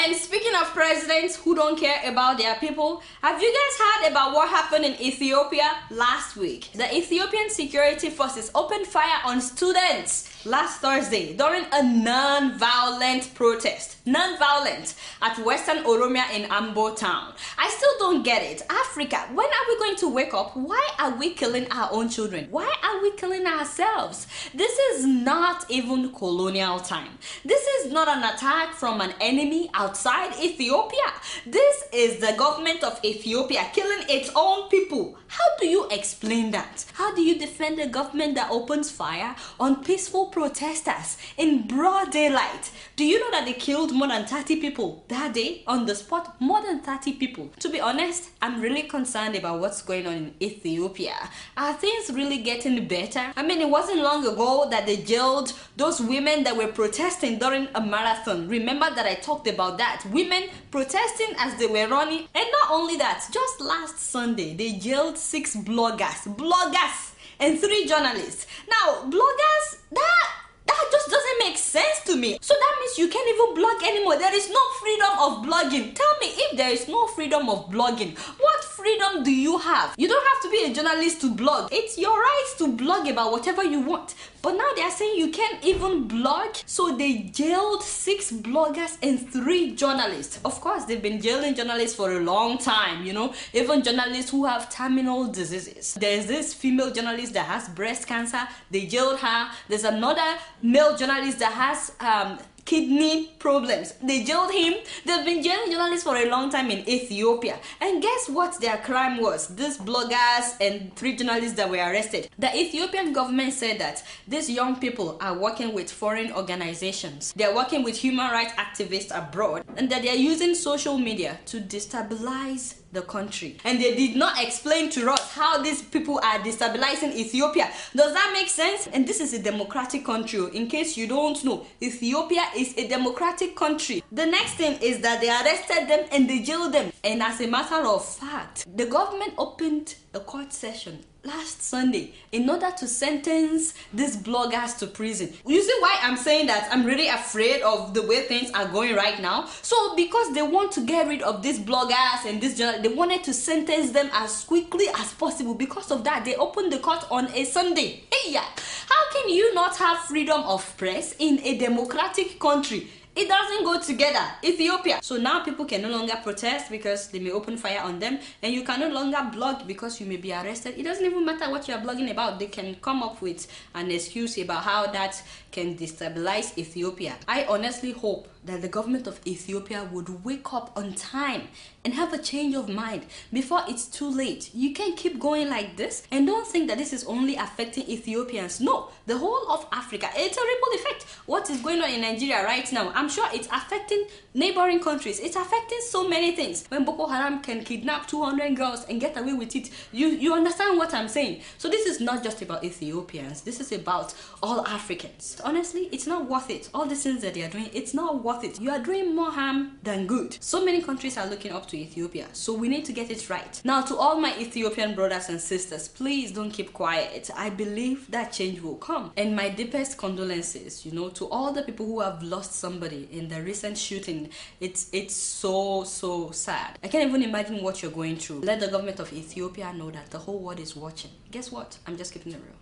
And speaking of presidents who don't care about their people, have you guys heard about what happened in Ethiopia last week? The Ethiopian security forces opened fire on students last Thursday during a non-violent protest. Non-violent at Western Oromia in Ambo town. I still don't get it. Africa, when are we going to wake up? Why are we killing our own children? Why are we killing ourselves? This is not even colonial time. This is not an attack from an enemy outside Ethiopia. This is the government of Ethiopia killing its own people. How do you explain that? How do you defend a government that opens fire on peaceful protesters in broad daylight? Do you know that they killed more than 30 people that day on the spot? More than 30 people. To be honest, I'm really concerned about what's going on in Ethiopia. Are things really getting better? I mean, it wasn't long ago that they jailed those women that were protesting during a marathon. Remember that I talked about that? Women protesting as they were running. And not only that, just last Sunday, they jailed 6 bloggers and 3 journalists. Now, bloggers, that just doesn't make sense to me. So that means you can't even blog anymore. There is no freedom of blogging. Tell me, if there is no freedom of blogging, what freedom do you have? You don't have to be a journalist to blog. It's your right to blog about whatever you want. But now they are saying you can't even blog. So they jailed 6 bloggers and 3 journalists. Of course, they've been jailing journalists for a long time, you know, even journalists who have terminal diseases. There's this female journalist that has breast cancer. They jailed her. There's another male journalist that has kidney problems. They jailed him. They've been jailing journalists for a long time in Ethiopia. And guess what their crime was? These bloggers and 3 journalists that were arrested. The Ethiopian government said that these young people are working with foreign organizations. They're working with human rights activists abroad, and that they're using social media to destabilize the country. And they did not explain to us how these people are destabilizing Ethiopia. Does that make sense? And this is a democratic country. In case you don't know, Ethiopia is a democratic country. The next thing is that they arrested them and they jailed them. And as a matter of fact, the government opened a court session last Sunday in order to sentence these bloggers to prison. You see why I'm saying that I'm really afraid of the way things are going right now? So because they want to get rid of these bloggers and this journal, they wanted to sentence them as quickly as possible. Because of that, they opened the court on a Sunday. Hey, yeah. How can you not have freedom of press in a democratic country? It doesn't go together. Ethiopia. So now people can no longer protest because they may open fire on them, and you can no longer blog because you may be arrested. It doesn't even matter what you're blogging about. They can come up with an excuse about how that can destabilize Ethiopia. I honestly hope that the government of Ethiopia would wake up on time and have a change of mind before it's too late. You can't keep going like this, and don't think that this is only affecting Ethiopians. No, the whole of Africa. It's a ripple effect. What is going on in Nigeria right now, I'm sure it's affecting neighboring countries. It's affecting so many things. When Boko Haram can kidnap 200 girls and get away with it, you understand what I'm saying? So this is not just about Ethiopians. This is about all Africans. Honestly, it's not worth it. All the things that they are doing, it's not worth it. You are doing more harm than good. So many countries are looking up to Ethiopia, so we need to get it right. Now, to all my Ethiopian brothers and sisters, please don't keep quiet. I believe that change will come. And my deepest condolences, you know, to all the people who have lost somebody in the recent shooting. It's so sad. I can't even imagine what you're going through. Let the government of Ethiopia know that the whole world is watching. Guess what? I'm just keeping it real.